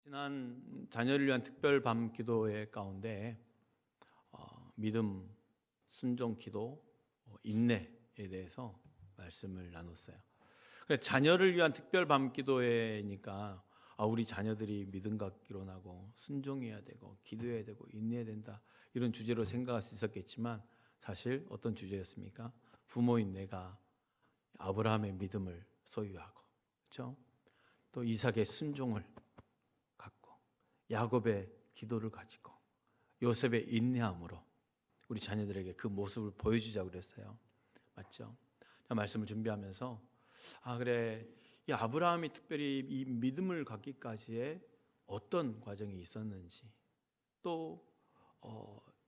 지난 자녀를 위한 특별 밤 기도회 가운데 믿음, 순종, 기도, 인내에 대해서 말씀을 나눴어요. 자녀를 위한 특별 밤 기도회니까 우리 자녀들이 믿음 갖기로 나고 순종해야 되고 기도해야 되고 인내해야 된다, 이런 주제로 생각할 수 있었겠지만 사실 어떤 주제였습니까? 부모인 내가 아브라함의 믿음을 소유하고, 그렇죠? 또 이삭의 순종을 갖고, 야곱의 기도를 가지고, 요셉의 인내함으로 우리 자녀들에게 그 모습을 보여주자고 그랬어요. 맞죠? 자, 말씀을 준비하면서 그래, 이 아브라함이 특별히 이 믿음을 갖기까지의 어떤 과정이 있었는지, 또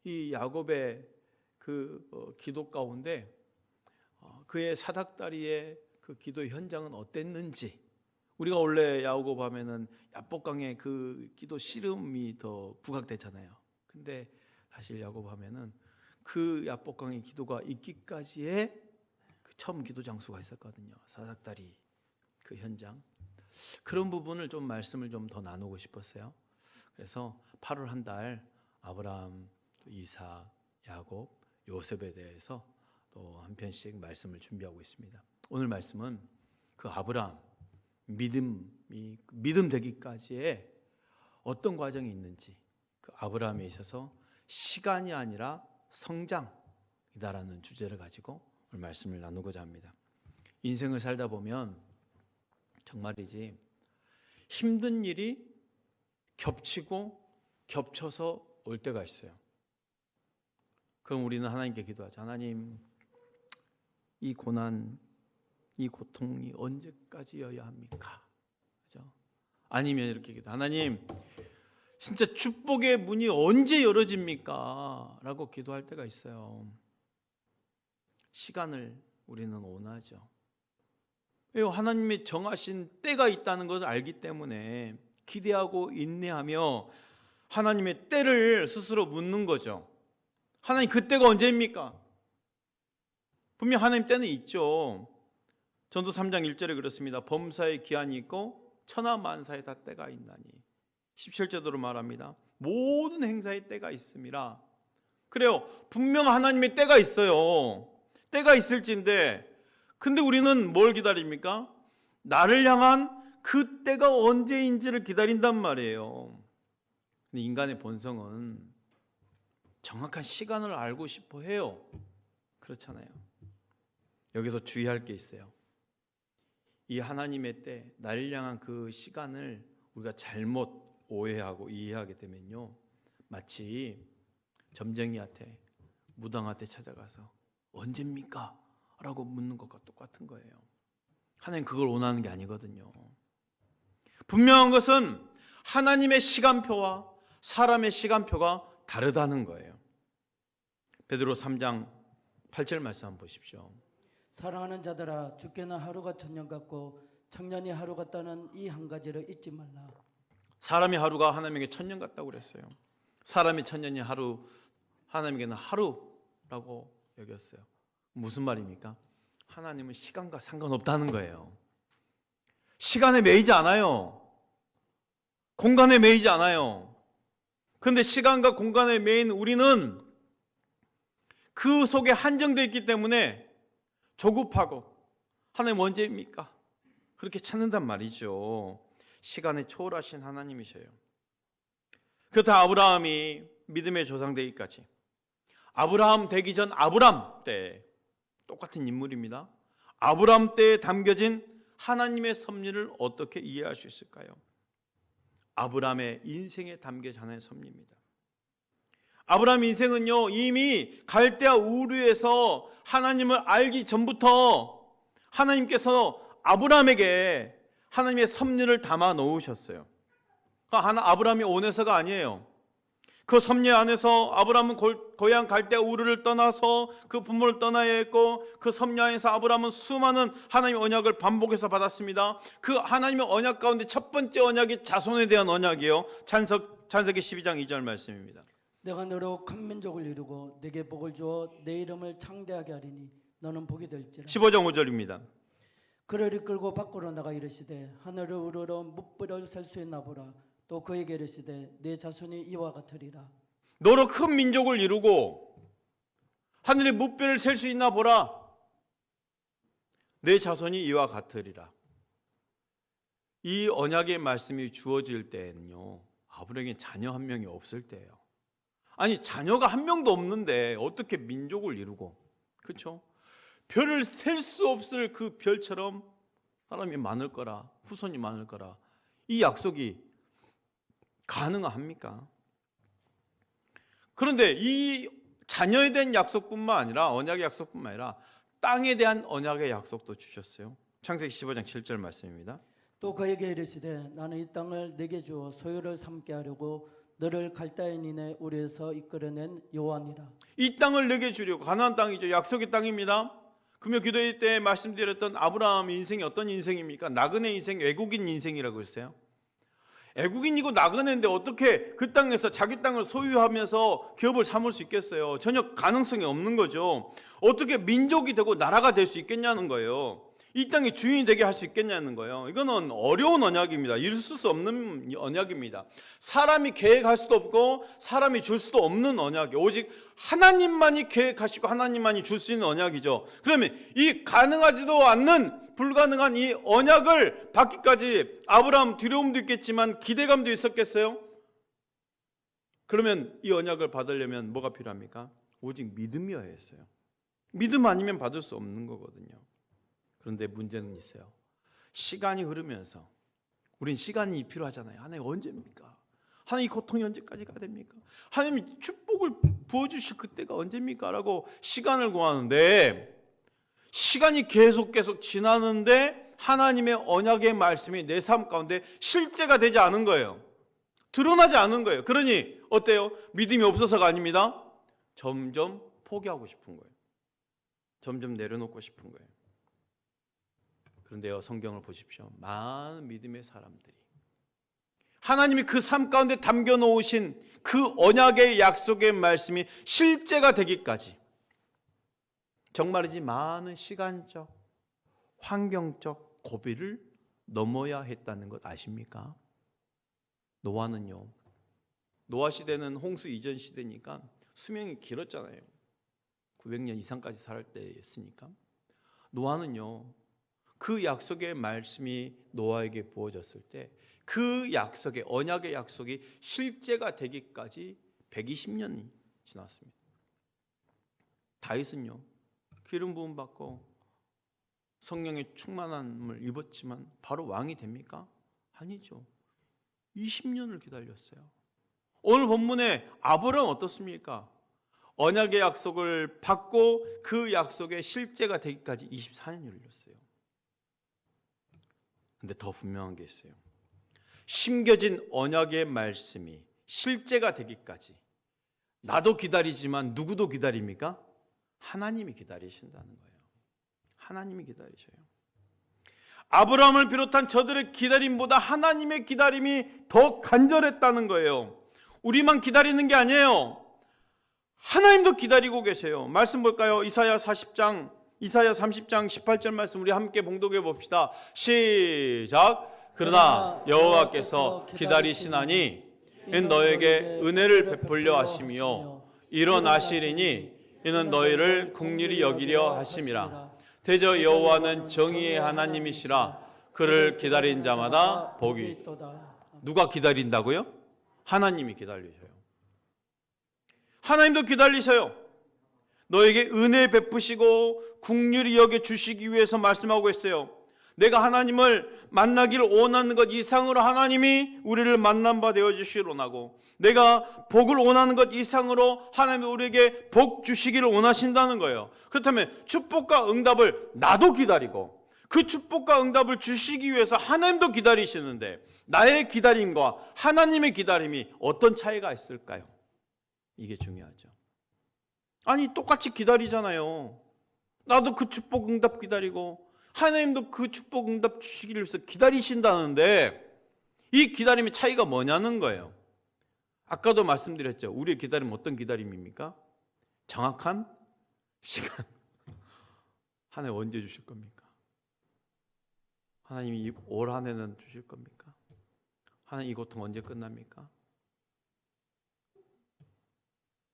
이 야곱의 그 기도 가운데 그의 사닥다리의 그 기도 현장은 어땠는지. 우리가 원래 야곱 하면은 야복강의 그 기도 씨름이 더 부각되잖아요. 근데 사실 야곱 하면은 그 야복강의 기도가 있기까지의 그 처음 기도 장소가 있었거든요. 사닥다리 그 현장. 그런 부분을 좀 말씀을 좀 더 나누고 싶었어요. 그래서 8월 한 달 아브라함, 이삭, 야곱, 요셉에 대해서 또 한 편씩 말씀을 준비하고 있습니다. 오늘 말씀은 그 아브라함, 믿음 되기까지의 어떤 과정이 있는지, 그 아브라함에 있어서 시간이 아니라 성장이다라는 주제를 가지고 오늘 말씀을 나누고자 합니다. 인생을 살다 보면 정말이지 힘든 일이 겹치고 겹쳐서 올 때가 있어요. 그럼 우리는 하나님께 기도하죠. 하나님, 이 고난, 이 고통이 언제까지여야 합니까? 그죠? 아니면 이렇게 기도, 하나님, 진짜 축복의 문이 언제 열어집니까? 라고 기도할 때가 있어요. 시간을 우리는 원하죠. 왜요? 하나님의 정하신 때가 있다는 것을 알기 때문에 기대하고 인내하며 하나님의 때를 스스로 묻는 거죠. 하나님, 그 때가 언제입니까? 분명 하나님 때는 있죠. 전도 3장 1절에 그렇습니다. 범사에 기한이 있고 천하만사에 다 때가 있나니. 17절로 말합니다. 모든 행사에 때가 있음이라. 그래요. 분명 하나님의 때가 있어요. 때가 있을진데, 근데 우리는 뭘 기다립니까? 나를 향한 그 때가 언제인지를 기다린단 말이에요. 근데 인간의 본성은 정확한 시간을 알고 싶어 해요. 그렇잖아요. 여기서 주의할 게 있어요. 이 하나님의 때, 나를 향한 그 시간을 우리가 잘못 오해하고 이해하게 되면요, 마치 점쟁이한테, 무당한테 찾아가서 언제입니까? 라고 묻는 것과 똑같은 거예요. 하나님 그걸 원하는 게 아니거든요. 분명한 것은 하나님의 시간표와 사람의 시간표가 다르다는 거예요. 베드로 3장 8절 말씀 한번 보십시오. 사랑하는 자들아, 주께는 하루가 천년 같고 청년이 하루 같다는 이 한 가지를 잊지 말라. 사람이 하루가 하나님에게 천년 같다고 그랬어요. 사람이 천년이 하루, 하나님에게는 하루라고 여겼어요. 무슨 말입니까? 하나님은 시간과 상관없다는 거예요. 시간에 매이지 않아요. 공간에 매이지 않아요. 그런데 시간과 공간에 매인 우리는 그 속에 한정되어 있기 때문에 조급하고, 하나님 언제입니까? 그렇게 찾는단 말이죠. 시간에 초월하신 하나님이셔요. 그렇다 아브라함이 믿음의 조상 되기까지, 아브라함 되기 전 아브람 때 똑같은 인물입니다. 아브람 때에 담겨진 하나님의 섭리를 어떻게 이해할 수 있을까요? 아브람의 인생에 담겨진 하나님의 섭리입니다. 아브람 인생은요, 이미 갈대아 우르에서 하나님을 알기 전부터 하나님께서 아브람에게 하나님의 섭리를 담아 놓으셨어요. 아브람이 온해서가 아니에요. 그 섭리 안에서 아브람은 고향 갈대아 우르를 떠나서 그 부모를 떠나야 했고, 그 섭리 안에서 아브람은 수많은 하나님의 언약을 반복해서 받았습니다. 그 하나님의 언약 가운데 첫 번째 언약이 자손에 대한 언약이에요. 찬석기 12장 2절 말씀입니다. 내가 너로 큰 민족을 이루고 내게 복을 주어 내 이름을 창대하게 하리니 너는 복이 될지라. 15장 5절입니다. 그를 이끌고 밖으로 나가 이르시되 하늘을 우러러 뭇불을 셀 수 있나 보라. 또 그에게 이르시되 내 자손이 이와 같으리라. 너로 큰 민족을 이루고 하늘의 뭇별을 셀 수 있나 보라. 내 자손이 이와 같으리라. 이 언약의 말씀이 주어질 때는요, 아브라함에게 자녀 한 명이 없을 때예요. 아니, 자녀가 한 명도 없는데 어떻게 민족을 이루고, 그렇죠? 별을 셀 수 없을 그 별처럼 사람이 많을 거라, 후손이 많을 거라, 이 약속이 가능합니까? 그런데 이 자녀에 대한 약속뿐만 아니라, 언약의 약속뿐만 아니라 땅에 대한 언약의 약속도 주셨어요. 창세기 15장 7절 말씀입니다. 또 그에게 이르시되 나는 이 땅을 내게 주어 소유를 삼게 하려고 너를 갈대아인의 우리에서 이끌어낸 여호와니라. 이 땅을 내게 주려고, 가나안 땅이죠. 약속의 땅입니다. 금요 기도회 때 말씀드렸던 아브라함 인생이 어떤 인생입니까? 나그네 인생, 외국인 인생이라고 했어요. 애국인이고 나그네인데 어떻게 그 땅에서 자기 땅을 소유하면서 기업을 삼을 수 있겠어요? 전혀 가능성이 없는 거죠. 어떻게 민족이 되고 나라가 될 수 있겠냐는 거예요. 이 땅의 주인이 되게 할 수 있겠냐는 거예요. 이거는 어려운 언약입니다. 이룰 수 없는 언약입니다. 사람이 계획할 수도 없고 사람이 줄 수도 없는 언약이에요. 오직 하나님만이 계획하시고 하나님만이 줄 수 있는 언약이죠. 그러면 이 가능하지도 않는 불가능한 이 언약을 받기까지 아브라함 두려움도 있겠지만 기대감도 있었겠어요? 그러면 이 언약을 받으려면 뭐가 필요합니까? 오직 믿음이어야 했어요. 믿음 아니면 받을 수 없는 거거든요. 그런데 문제는 있어요. 시간이 흐르면서 우린 시간이 필요하잖아요. 하나님 언제입니까? 하나님 이 고통이 언제까지 가야 됩니까? 하나님이 축복을 부어주실 그때가 언제입니까? 라고 시간을 구하는데 시간이 계속 지나는데 하나님의 언약의 말씀이 내 삶 가운데 실제가 되지 않은 거예요. 드러나지 않은 거예요. 그러니 어때요? 믿음이 없어서가 아닙니다. 점점 포기하고 싶은 거예요. 점점 내려놓고 싶은 거예요. 그런데요, 성경을 보십시오. 많은 믿음의 사람들이 하나님이 그 삶 가운데 담겨 놓으신 그 언약의 약속의 말씀이 실제가 되기까지 정말이지 많은 시간적, 환경적 고비를 넘어야 했다는 것 아십니까? 노아는요, 노아 시대는 홍수 이전 시대니까 수명이 길었잖아요. 900년 이상까지 살 때였으니까. 노아는요, 그 약속의 말씀이 노아에게 부어졌을 때 그 약속의, 언약의 약속이 실제가 되기까지 120년이 지났습니다. 다윗은요, 기름 부음 받고 성령의 충만함을 입었지만 바로 왕이 됩니까? 아니죠. 20년을 기다렸어요. 오늘 본문에 아브라함은 어떻습니까? 언약의 약속을 받고 그 약속의 실제가 되기까지 24년이 걸렸어요. 근데 더 분명한 게 있어요. 심겨진 언약의 말씀이 실제가 되기까지 나도 기다리지만 누구도 기다립니까? 하나님이 기다리신다는 거예요. 하나님이 기다리셔요. 아브라함을 비롯한 저들의 기다림보다 하나님의 기다림이 더 간절했다는 거예요. 우리만 기다리는 게 아니에요. 하나님도 기다리고 계세요. 말씀 볼까요? 이사야 30장 18절 말씀 우리 함께 봉독해 봅시다. 시작. 그러나 여호와께서 기다리시나니 이는 너에게 은혜를 베풀려 하시며 일어나시리니 이는 너희를 긍휼히 여기려 하심이라. 대저 여호와는 정의의 하나님이시라. 그를 기다린 자마다 복이 있도다. 누가 기다린다고요? 하나님이 기다리셔요. 하나님도 기다리셔요. 너에게 은혜 베푸시고 긍휼히 여겨 주시기 위해서 말씀하고 있어요. 내가 하나님을 만나기를 원하는 것 이상으로 하나님이 우리를 만난 바 되어 주시기를 원하고, 내가 복을 원하는 것 이상으로 하나님이 우리에게 복 주시기를 원하신다는 거예요. 그렇다면 축복과 응답을 나도 기다리고 그 축복과 응답을 주시기 위해서 하나님도 기다리시는데 나의 기다림과 하나님의 기다림이 어떤 차이가 있을까요? 이게 중요하죠. 아니, 똑같이 기다리잖아요. 나도 그 축복 응답 기다리고 하나님도 그 축복 응답 주시기를 위해서 기다리신다는데 이 기다림의 차이가 뭐냐는 거예요. 아까도 말씀드렸죠. 우리의 기다림은 어떤 기다림입니까? 정확한 시간. 하나님 언제 주실 겁니까? 하나님이 올 한 해는 주실 겁니까? 하나님 이 고통 언제 끝납니까?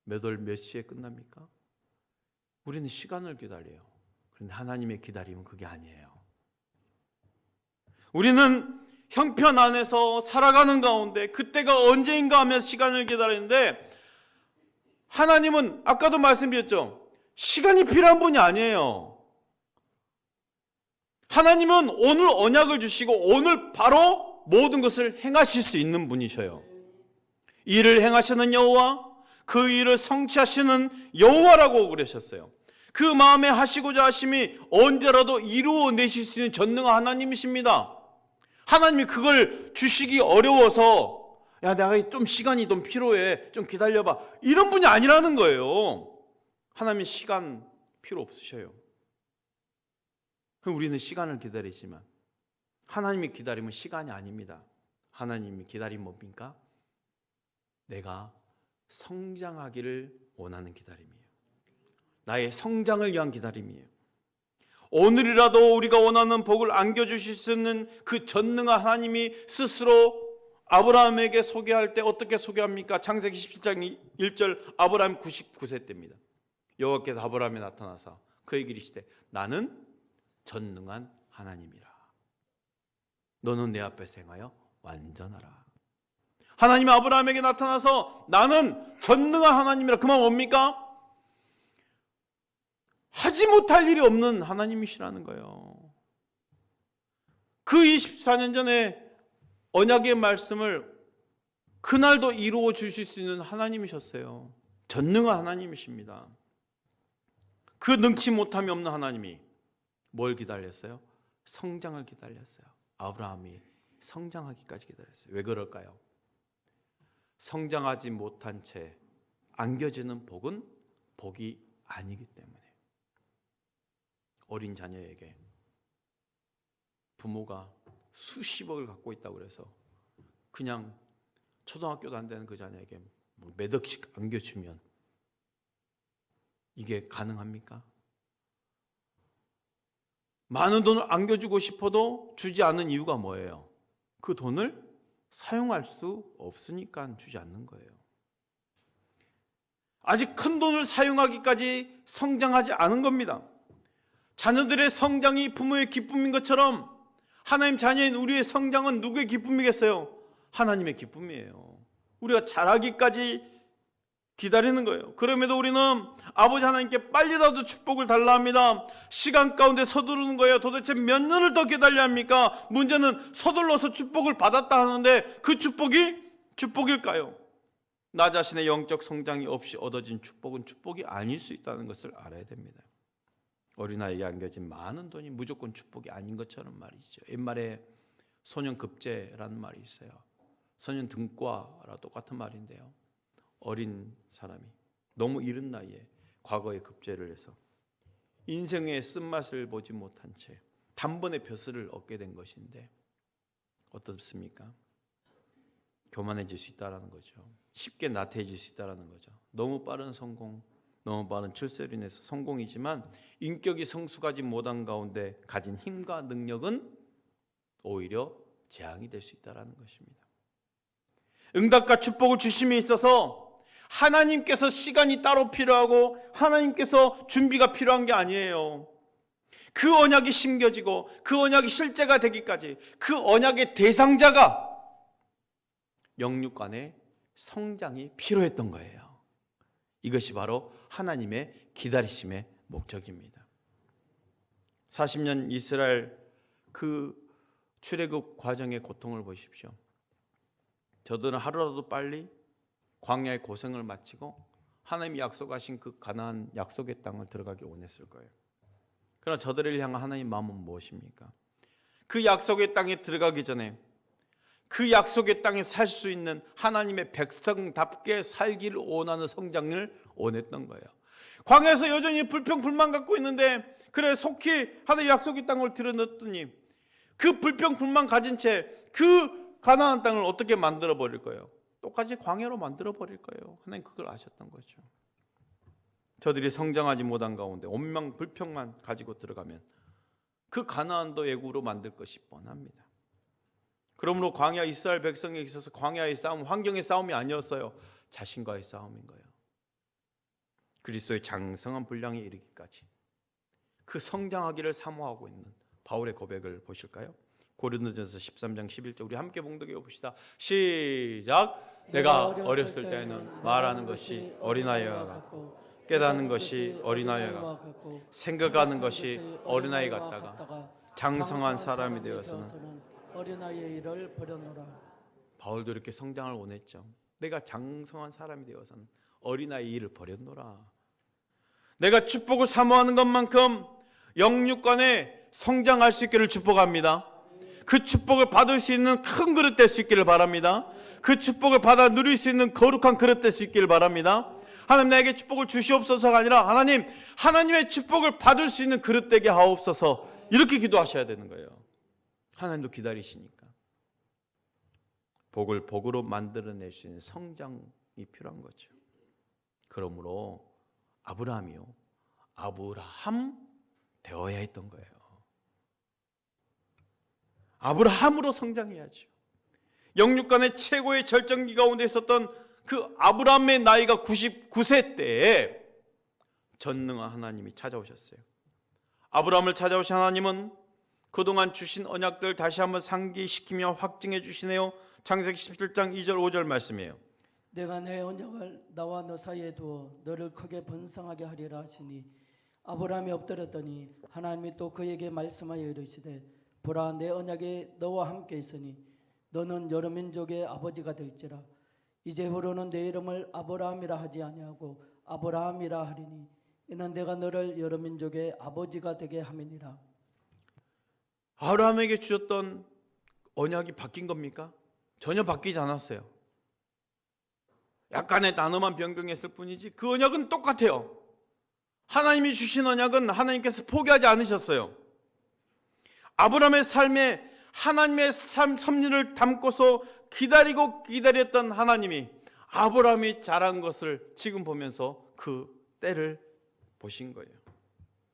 몇 월 몇 시에 끝납니까? 우리는 시간을 기다려요. 그런데 하나님의 기다림은 그게 아니에요. 우리는 형편 안에서 살아가는 가운데 그때가 언제인가 하면서 시간을 기다리는데, 하나님은 아까도 말씀드렸죠. 시간이 필요한 분이 아니에요. 하나님은 오늘 언약을 주시고 오늘 바로 모든 것을 행하실 수 있는 분이셔요. 일을 행하시는 여호와, 그 일을 성취하시는 여호와라고 그러셨어요. 그 마음에 하시고자 하심이 언제라도 이루어내실 수 있는 전능한 하나님이십니다. 하나님이 그걸 주시기 어려워서 야, 내가 좀 시간이 좀 필요해, 좀 기다려봐, 이런 분이 아니라는 거예요. 하나님은 시간 필요 없으셔요. 우리는 시간을 기다리지만 하나님이 기다림은 시간이 아닙니다. 하나님이 기다림 뭡니까? 내가 성장하기를 원하는 기다림이에요. 나의 성장을 위한 기다림이에요. 오늘이라도 우리가 원하는 복을 안겨주실 수 있는 그 전능한 하나님이 스스로 아브라함에게 소개할 때 어떻게 소개합니까? 창세기 17장 1절, 아브라함 99세 때입니다. 여호와께서 아브라함에 나타나서 그에게 이르시되 나는 전능한 하나님이라. 너는 내 앞에서 행하여 완전하라. 하나님이 아브라함에게 나타나서 나는 전능한 하나님이라. 그 말 뭡니까? 하지 못할 일이 없는 하나님이시라는 거예요. 그 24년 전에 언약의 말씀을 그날도 이루어 주실 수 있는 하나님이셨어요. 전능한 하나님이십니다. 그 능치 못함이 없는 하나님이 뭘 기다렸어요? 성장을 기다렸어요. 아브라함이 성장하기까지 기다렸어요. 왜 그럴까요? 성장하지 못한 채 안겨지는 복은 복이 아니기 때문에. 어린 자녀에게 부모가 수십억을 갖고 있다고 그래서 그냥 초등학교도 안 되는 그 자녀에게 몇 억씩 안겨주면 이게 가능합니까? 많은 돈을 안겨주고 싶어도 주지 않는 이유가 뭐예요? 그 돈을 사용할 수 없으니까 주지 않는 거예요. 아직 큰 돈을 사용하기까지 성장하지 않은 겁니다. 자녀들의 성장이 부모의 기쁨인 것처럼 하나님 자녀인 우리의 성장은 누구의 기쁨이겠어요? 하나님의 기쁨이에요. 우리가 자라기까지 기다리는 거예요. 그럼에도 우리는 아버지 하나님께 빨리라도 축복을 달라 합니다. 시간 가운데 서두르는 거예요. 도대체 몇 년을 더 기다려야 합니까? 문제는 서둘러서 축복을 받았다 하는데 그 축복이 축복일까요? 나 자신의 영적 성장이 없이 얻어진 축복은 축복이 아닐 수 있다는 것을 알아야 됩니다. 어린아이에게 안겨진 많은 돈이 무조건 축복이 아닌 것처럼 말이죠. 옛말에 소년급제라는 말이 있어요. 소년 등과라 똑같은 말인데요. 어린 사람이 너무 이른 나이에 과거에 급제를 해서 인생의 쓴맛을 보지 못한 채 단번에 벼슬을 얻게 된 것인데 어떻습니까? 교만해질 수 있다는 거죠. 쉽게 나태해질 수 있다는 거죠. 너무 빠른 성공, 너무 빠른 출세로 인해서 성공이지만 인격이 성숙하지 못한 가운데 가진 힘과 능력은 오히려 재앙이 될 수 있다는 것입니다. 응답과 축복을 주심에 있어서 하나님께서 시간이 따로 필요하고 하나님께서 준비가 필요한 게 아니에요. 그 언약이 심겨지고 그 언약이 실제가 되기까지 그 언약의 대상자가 영육 안에 성장이 필요했던 거예요. 이것이 바로 하나님의 기다리심의 목적입니다. 40년 이스라엘 그 출애굽 과정의 고통을 보십시오. 저들은 하루라도 빨리 광야의 고생을 마치고 하나님이 약속하신 그 가나안 약속의 땅을 들어가기 원했을 거예요. 그러나 저들을 향한 하나님의 마음은 무엇입니까? 그 약속의 땅에 들어가기 전에 그 약속의 땅에 살 수 있는 하나님의 백성답게 살기를 원하는 성장을 원했던 거예요. 광야에서 여전히 불평불만 갖고 있는데 그래 속히 하나님의 약속의 땅을 들여넣었더니 그 불평불만 가진 채 그 가나안 땅을 어떻게 만들어 버릴 거예요? 똑같이 광야로 만들어 버릴 거예요. 하나님 그걸 아셨던 거죠. 저들이 성장하지 못한 가운데 온망 불평만 가지고 들어가면 그 가나안도 애굽으로 만들 것이 뻔합니다. 그러므로 광야 이스라엘 백성에게 있어서 광야의 싸움, 환경의 싸움이 아니었어요. 자신과의 싸움인 거예요. 그리스도의 장성한 분량에 이르기까지 그 성장하기를 사모하고 있는 바울의 고백을 보실까요? 고린도전서 13장 11절 우리 함께 봉독해 봅시다. 시작. 내가 어렸을 때는 말하는 것이 어린아이와 같고 깨닫는 것이 어린아이와 같고 생각하는 것이 어린아이 같다가 장성한 사람이 되어서는 어린아이의 일을 버려놓으라. 바울도 이렇게 성장을 원했죠. 내가 장성한 사람이 되어서는 어린아이 일을 버렸노라. 내가 축복을 사모하는 것만큼 영육간에 성장할 수 있기를 축복합니다. 그 축복을 받을 수 있는 큰 그릇 될 수 있기를 바랍니다. 그 축복을 받아 누릴 수 있는 거룩한 그릇 될 수 있기를 바랍니다. 하나님 나에게 축복을 주시옵소서가 아니라 하나님, 하나님의 축복을 받을 수 있는 그릇 되게 하옵소서, 이렇게 기도하셔야 되는 거예요. 하나님도 기다리시니까. 복을 복으로 만들어낼 수 있는 성장이 필요한 거죠. 그러므로 아브라함이요, 아브라함 되어야 했던 거예요. 아브라함으로 성장해야죠. 영육간의 최고의 절정기 가운데 있었던 그 아브라함의 나이가 99세 때에 전능한 하나님이 찾아오셨어요. 아브라함을 찾아오신 하나님은 그동안 주신 언약들 다시 한번 상기시키며 확증해 주시네요. 창세기 17장 2절 5절 말씀이에요. 내가 내 언약을 나와 너 사이에 두어 너를 크게 번성하게 하리라 하시니 아브라함이 엎드렸더니 하나님이 또 그에게 말씀하여 이르시되 보라 내 언약이 너와 함께 있으니 너는 여러 민족의 아버지가 될지라. 이제후로는 내 이름을 아브라함이라 하지 아니하고 아브라함이라 하리니 이는 내가 너를 여러 민족의 아버지가 되게 함이니라. 아브라함에게 주셨던 언약이 바뀐 겁니까? 전혀 바뀌지 않았어요. 약간의 단어만 변경했을 뿐이지 그 언약은 똑같아요. 하나님이 주신 언약은 하나님께서 포기하지 않으셨어요. 아브라함의 삶에 하나님의 섭리를 담고서 기다렸던 하나님이 아브라함이 자란 것을 지금 보면서 그 때를 보신 거예요.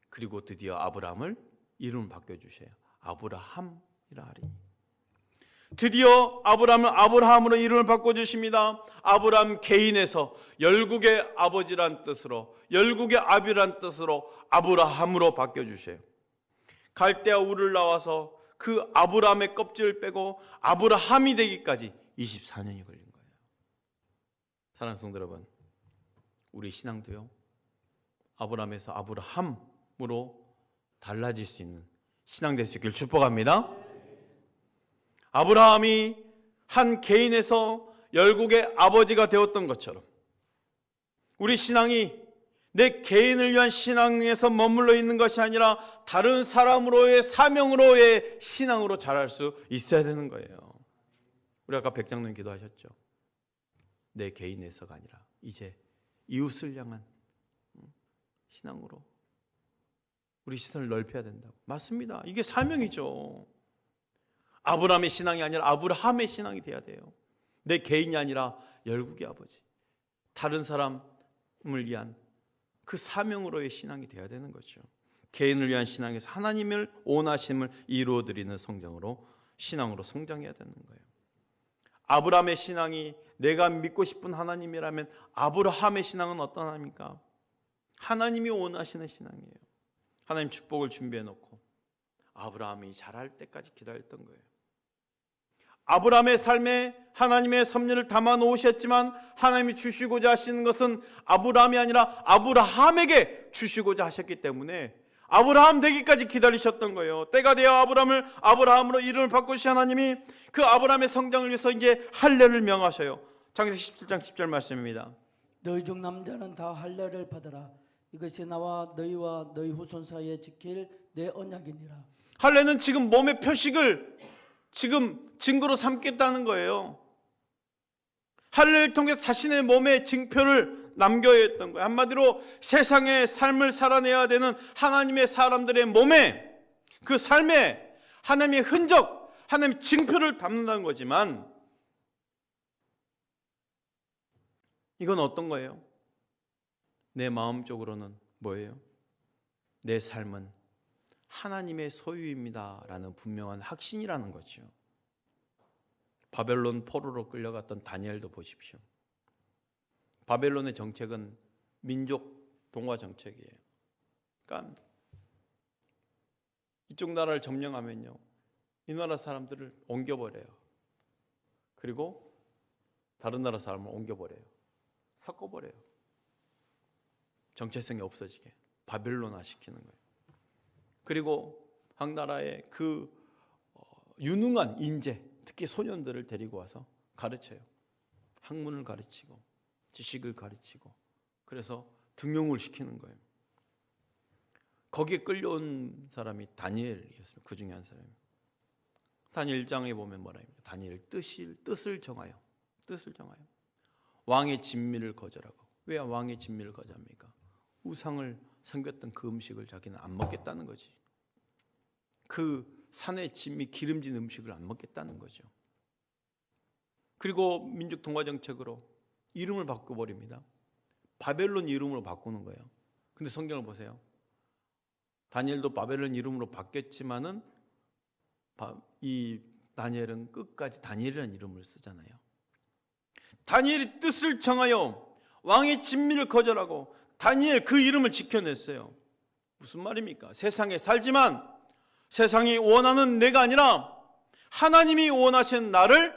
그리고 드디어 아브라함을 이름 바꿔주셔요. 아브라함이라 하리니. 드디어 아브라함은 아브라함으로 이름을 바꿔주십니다. 아브라함 개인에서 열국의 아버지란 뜻으로, 열국의 아비란 뜻으로 아브라함으로 바꿔주셔요. 갈대아 우를 나와서 그 아브라함의 껍질을 빼고 아브라함이 되기까지 24년이 걸린 거예요. 사랑하는 성도 여러분, 우리 신앙도요, 아브라함에서 아브라함으로 달라질 수 있는 신앙 될 수 있기를 축복합니다. 아브라함이 한 개인에서 열국의 아버지가 되었던 것처럼 우리 신앙이 내 개인을 위한 신앙에서 머물러 있는 것이 아니라 다른 사람으로의 사명으로의 신앙으로 자랄 수 있어야 되는 거예요. 우리 아까 백장로님 기도하셨죠. 내 개인에서가 아니라 이제 이웃을 향한 신앙으로 우리 시선을 넓혀야 된다고. 맞습니다. 이게 사명이죠. 아브라함의 신앙이 아니라 아브라함의 신앙이 돼야 돼요. 내 개인이 아니라 열국의 아버지, 다른 사람을 위한 그 사명으로의 신앙이 돼야 되는 거죠. 개인을 위한 신앙에서 하나님을 원하심을 이루어드리는 성장으로, 신앙으로 성장해야 되는 거예요. 아브라함의 신앙이 내가 믿고 싶은 하나님이라면 아브라함의 신앙은 어떤 하나님입니까? 하나님이 원하시는 신앙이에요. 하나님 축복을 준비해 놓고 아브라함이 자랄 때까지 기다렸던 거예요. 아브라함의 삶에 하나님의 섭리를 담아 놓으셨지만 하나님이 주시고자 하시는 것은 아브라함이 아니라 아브라함에게 주시고자 하셨기 때문에 아브라함 되기까지 기다리셨던 거예요. 때가 되어 아브라함을 아브라함으로 이름을 바꾸신 하나님이 그 아브라함의 성장을 위해서 이제 할례를 명하셔요. 창세기 17장 10절 말씀입니다. 너희 중 남자는 다 할례를 받으라. 이것이 나와 너희와 너희 후손 사이에 지킬 내 언약이니라. 할례는 지금 몸의 표식을 지금 증거로 삼겠다는 거예요. 할례를 통해 자신의 몸에 징표를 남겨야 했던 거예요. 한마디로 세상의 삶을 살아내야 되는 하나님의 사람들의 몸에, 그 삶에 하나님의 흔적, 하나님의 징표를 담는다는 거지만 이건 어떤 거예요? 내 마음 쪽으로는 뭐예요? 내 삶은 하나님의 소유입니다라는 분명한 확신이라는 거죠. 바벨론 포로로 끌려갔던 다니엘도 보십시오. 바벨론의 정책은 민족 동화 정책이에요. 그러니까 이쪽 나라를 점령하면요, 이 나라 사람들을 옮겨버려요. 그리고 다른 나라 사람을 옮겨버려요. 섞어버려요. 정체성이 없어지게 바벨론화 시키는 거예요. 그리고 각 나라의 그 유능한 인재, 특히 소년들을 데리고 와서 가르쳐요. 학문을 가르치고 지식을 가르치고, 그래서 등용을 시키는 거예요. 거기에 끌려온 사람이 다니엘이었습니다. 그 중에 한 사람이. 다니엘 1장에 보면 뭐라 합니까? 다니엘 뜻을 정하여 왕의 진미를 거절하고. 왜 왕의 진미를 거절합니까? 우상을 섬겼던 그 음식을 자기는 안 먹겠다는 거지. 그 산의 진미 기름진 음식을 안 먹겠다는 거죠. 그리고 민족 동화 정책으로 이름을 바꿔버립니다. 바벨론 이름으로 바꾸는 거예요. 근데 성경을 보세요. 다니엘도 바벨론 이름으로 바뀌었지만은 이 다니엘은 끝까지 다니엘이라는 이름을 쓰잖아요. 다니엘이 뜻을 정하여 왕의 진미를 거절하고 다니엘 그 이름을 지켜냈어요. 무슨 말입니까? 세상에 살지만 세상이 원하는 내가 아니라 하나님이 원하시는 나를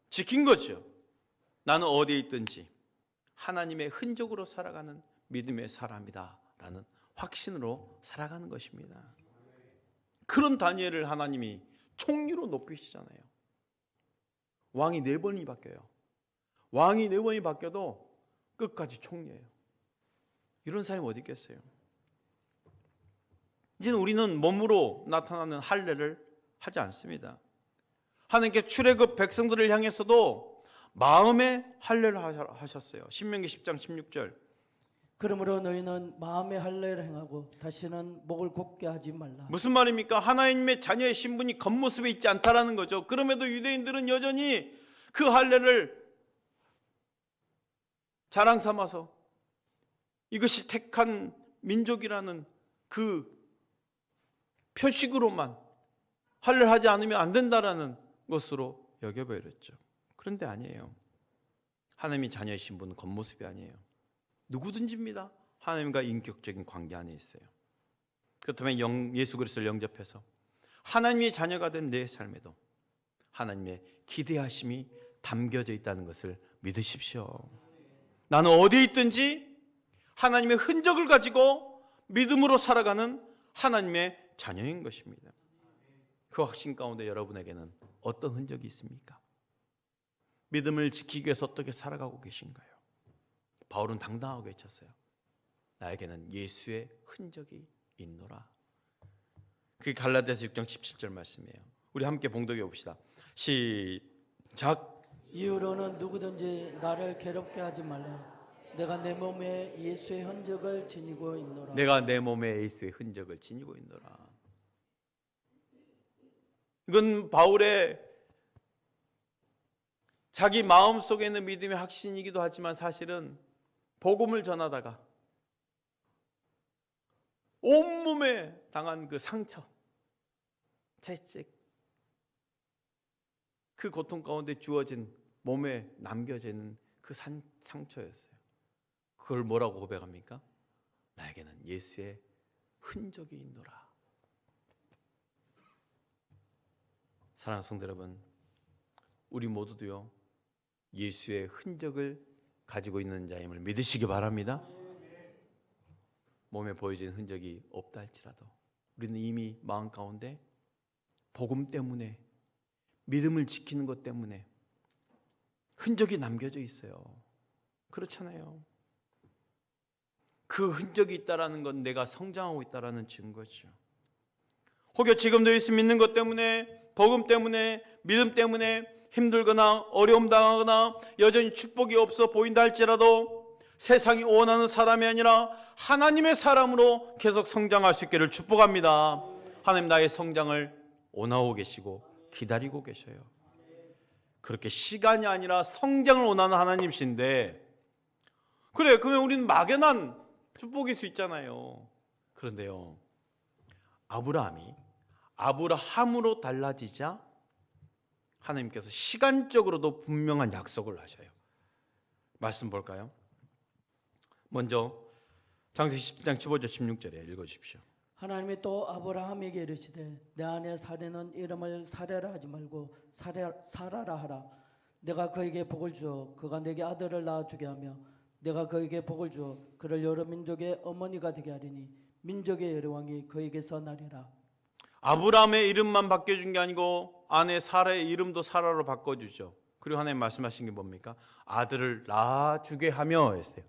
지킨 거죠. 나는 어디에 있든지 하나님의 흔적으로 살아가는 믿음의 사람이다 라는 확신으로 살아가는 것입니다. 그런 다니엘을 하나님이 총리로 높이시잖아요. 왕이 4번이 바뀌어요. 왕이 4번이 바뀌어도 끝까지 총리예요. 이런 사람이 어디 있겠어요? 이제는 우리는 몸으로 나타나는 할례를 하지 않습니다. 하나님께 출애굽 백성들을 향해서도 마음의 할례를 하셨어요. 신명기 10장 16절. 그러므로 너희는 마음의 할례를 행하고 다시는 목을 곱게 하지 말라. 무슨 말입니까? 하나님의 자녀의 신분이 겉모습에 있지 않다라는 거죠. 그럼에도 유대인들은 여전히 그 할례를 자랑 삼아서 이것이 택한 민족이라는 그 표식으로만 할례를 하지 않으면 안 된다라는 것으로 여겨버렸죠. 그런데 아니에요. 하나님의 자녀의 신분은 겉모습이 아니에요. 누구든지입니다. 하나님과 인격적인 관계 안에 있어요. 그렇다면 예수 그리스도를 영접해서 하나님의 자녀가 된 내 삶에도 하나님의 기대하심이 담겨져 있다는 것을 믿으십시오. 나는 어디에 있든지 하나님의 흔적을 가지고 믿음으로 살아가는 하나님의 자녀인 것입니다. 그 확신 가운데 여러분에게는 어떤 흔적이 있습니까? 믿음을 지키기 위해서 어떻게 살아가고 계신가요? 바울은 당당하게 외쳤어요. 나에게는 예수의 흔적이 있노라. 그게 갈라디아서 6장 17절 말씀이에요. 우리 함께 봉독해 봅시다. 시작. 이후로는 누구든지 나를 괴롭게 하지 말라. 내가 내 몸에 예수의 흔적을 지니고 있노라. 내가 내 몸에 예수의 흔적을 지니고 있노라. 이건 바울의 자기 마음속에 있는 믿음의 확신이기도 하지만 사실은 복음을 전하다가 온몸에 당한 그 상처, 채찍, 그 고통 가운데 주어진 몸에 남겨지는 그 상처였어요. 그걸 뭐라고 고백합니까? 나에게는 예수의 흔적이 있노라. 사랑하는 성도 여러분, 우리 모두도요 예수의 흔적을 가지고 있는 자임을 믿으시기 바랍니다. 몸에 보여지는 흔적이 없다 할지라도 우리는 이미 마음 가운데 복음 때문에, 믿음을 지키는 것 때문에 흔적이 남겨져 있어요. 그렇잖아요. 그 흔적이 있다라는 건 내가 성장하고 있다라는 증거죠. 혹여 지금도 예수 믿는 것 때문에, 복음 때문에, 믿음 때문에 힘들거나 어려움 당하거나 여전히 축복이 없어 보인다 할지라도 세상이 원하는 사람이 아니라 하나님의 사람으로 계속 성장할 수 있기를 축복합니다. 하나님 나의 성장을 원하고 계시고 기다리고 계셔요. 그렇게 시간이 아니라 성장을 원하는 하나님이신데, 그래 그러면 우리는 막연한 축복일 수 있잖아요. 그런데요, 아브라함이 아브라함으로 달라지자 하나님께서 시간적으로도 분명한 약속을 하셔요. 말씀 볼까요? 먼저 창세기 10장 15절 16절에 읽어주십시오. 하나님이 또 아브라함에게 이르시되 내 아내 사례는 이름을 사례라 하지 말고 사라라 하라. 내가 그에게 복을 주어 그가 내게 아들을 낳아주게 하며 내가 그에게 복을 주어 그를 여러 민족의 어머니가 되게 하리니 민족의 여러 왕이 그에게서 나리라. 아브라함의 이름만 바뀌어준 게 아니고 아내 사라의 이름도 사라로 바꿔주죠. 그리고 하나님 말씀하신 게 뭡니까? 아들을 낳아주게 하며 했어요.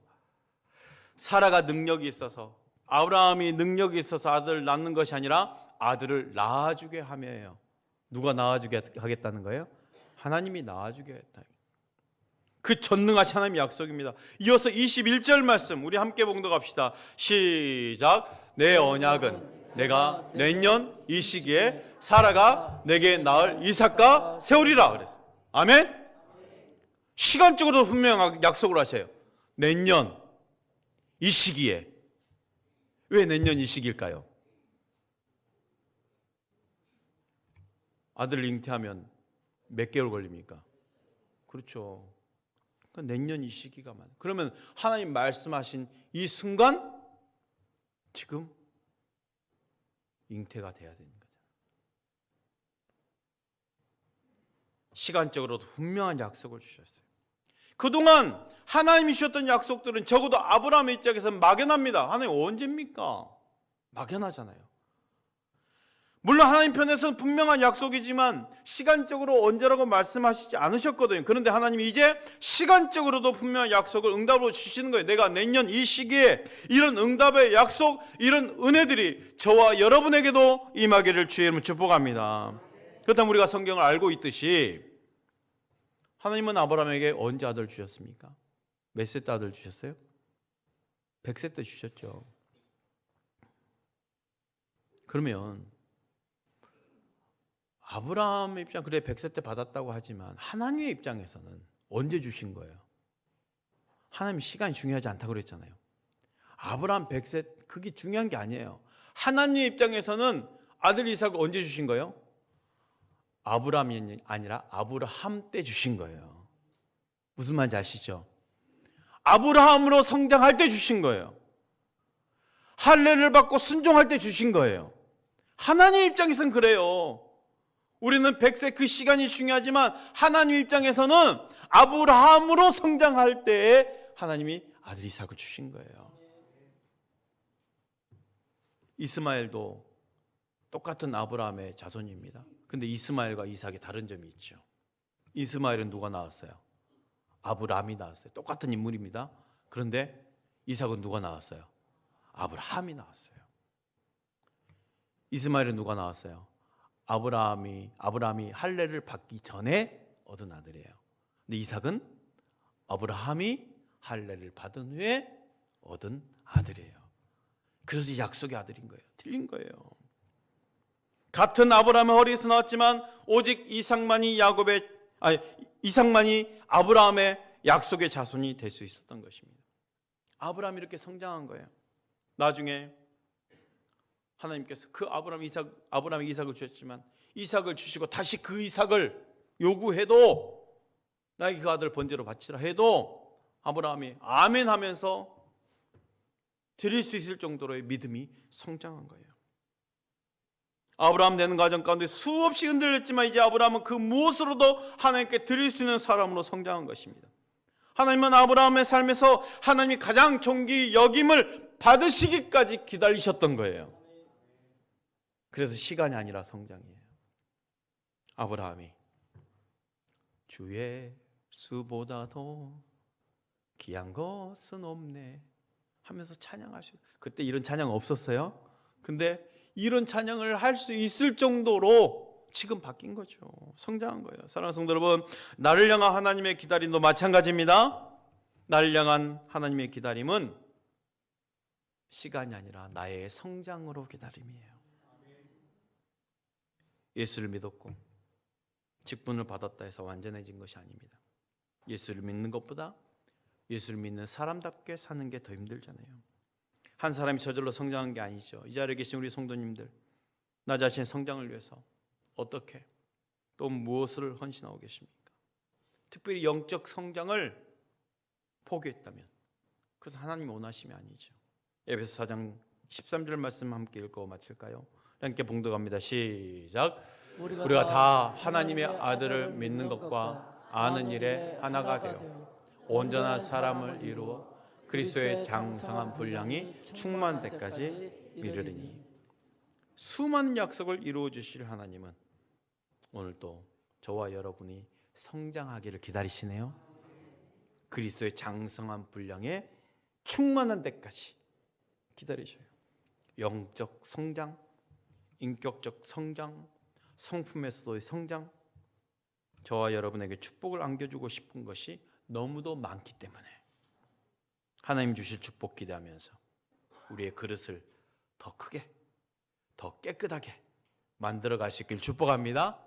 사라가 능력이 있어서, 아브라함이 능력이 있어서 아들을 낳는 것이 아니라 아들을 낳아주게 하며예요. 누가 낳아주게 하겠다는 거예요? 하나님이 낳아주게 했다. 그 전능하신 하나님의 약속입니다. 이어서 21절 말씀 우리 함께 봉독합시다. 시작. 내 언약은 내가 내년 이 시기에 사라가 내게 낳을 이삭과 세우리라 그랬어요. 아멘. 시간적으로 분명한 약속을 하셔요. 내년 이 시기에. 왜 내년 이 시기일까요? 아들을 잉태하면 몇 개월 걸립니까? 그렇죠. 그러니까 내년 이 시기가 많아요. 그러면 하나님 말씀하신 이 순간 지금 잉태가 돼야 되는 거잖아요. 시간적으로도 분명한 약속을 주셨어요. 그동안 하나님이 주셨던 약속들은 적어도 아브라함의 입장에서는 막연합니다. 하나님 언제입니까? 막연하잖아요. 물론 하나님 편에서는 분명한 약속이지만 시간적으로 언제라고 말씀하시지 않으셨거든요. 그런데 하나님이 이제 시간적으로도 분명한 약속을 응답으로 주시는 거예요. 내가 내년 이 시기에 이런 응답의 약속, 이런 은혜들이 저와 여러분에게도 임하기를 주의 이름으로 축복합니다. 그렇다면 우리가 성경을 알고 있듯이 하나님은 아브라함에게 언제 아들 주셨습니까? 몇 세 때 아들 주셨어요? 100세 때 주셨죠. 그러면 아브라함의 입장, 그래 100세 때 받았다고 하지만 하나님의 입장에서는 언제 주신 거예요? 하나님 시간이 중요하지 않다고 그랬잖아요. 아브라함 100세 그게 중요한 게 아니에요. 하나님의 입장에서는 아들 이삭을 언제 주신 거예요? 아브라함이 아니라 아브라함 때 주신 거예요. 무슨 말인지 아시죠? 아브라함으로 성장할 때 주신 거예요. 할례를 받고 순종할 때 주신 거예요. 하나님 입장에서는 그래요. 우리는 100세 그 시간이 중요하지만 하나님 입장에서는 아브라함으로 성장할 때에 하나님이 아들 이삭을 주신 거예요. 이스마엘도 똑같은 아브라함의 자손입니다. 근데 이스마엘과 이삭의 다른 점이 있죠. 이스마엘은 누가 낳았어요? 아브라함이 낳았어요. 똑같은 인물입니다. 그런데 이삭은 누가 낳았어요? 아브라함이 낳았어요. 이스마엘은 누가 낳았어요? 아브라함이 할례를 받기 전에 얻은 아들이에요. 근데 이삭은 아브라함이 할례를 받은 후에 얻은 아들이에요. 그래서 약속의 아들인 거예요. 틀린 거예요. 같은 아브라함의 허리에서 나왔지만 오직 이삭만이 아브라함의 약속의 자손이 될 수 있었던 것입니다. 아브라함이 이렇게 성장한 거예요. 나중에 하나님께서 그 아브라함에 이삭을 주셨지만 이삭을 주시고 다시 그 이삭을 요구해도 나에게 그 아들 번제로 바치라 해도 아브라함이 아멘 하면서 드릴 수 있을 정도로의 믿음이 성장한 거예요. 아브라함 되는 과정 가운데 수없이 흔들렸지만 이제 아브라함은 그 무엇으로도 하나님께 드릴 수 있는 사람으로 성장한 것입니다. 하나님은 아브라함의 삶에서 하나님이 가장 존귀 여김을 받으시기까지 기다리셨던 거예요. 그래서 시간이 아니라 성장이에요. 아브라함이 주의 수보다도 귀한 것은 없네 하면서 찬양하시고, 그때 이런 찬양 없었어요. 근데 이런 찬양을 할 수 있을 정도로 지금 바뀐 거죠. 성장한 거예요. 사랑하는 성도 여러분, 나를 향한 하나님의 기다림도 마찬가지입니다. 나를 향한 하나님의 기다림은 시간이 아니라 나의 성장으로 기다림이에요. 예수를 믿었고 직분을 받았다 해서 완전해진 것이 아닙니다. 예수를 믿는 것보다 예수를 믿는 사람답게 사는 게 더 힘들잖아요. 한 사람이 저절로 성장한 게 아니죠. 이 자리에 계신 우리 성도님들, 나 자신의 성장을 위해서 어떻게 또 무엇을 헌신하고 계십니까? 특별히 영적 성장을 포기했다면 그것은 하나님이 원하심이 아니죠. 에베소 4장 13절 말씀 함께 읽고 마칠까요? 함께 봉독합니다. 시작. 우리가 다 하나님의 아들을 믿는 것과 아는 일에 하나가 되어 온전한 사람을 이루어 그리스도의 장성한 분량이 충만한 데까지 이르리니. 수많은 약속을 이루어 주실 하나님은 오늘도 저와 여러분이 성장하기를 기다리시네요. 그리스도의 장성한 분량에 충만한 데까지 기다리셔요. 영적 성장, 인격적 성장, 성품에서도의 성장, 저와 여러분에게 축복을 안겨주고 싶은 것이 너무도 많기 때문에 하나님 주실 축복 기대하면서 우리의 그릇을 더 크게, 더 깨끗하게 만들어 갈 수 있길 축복합니다.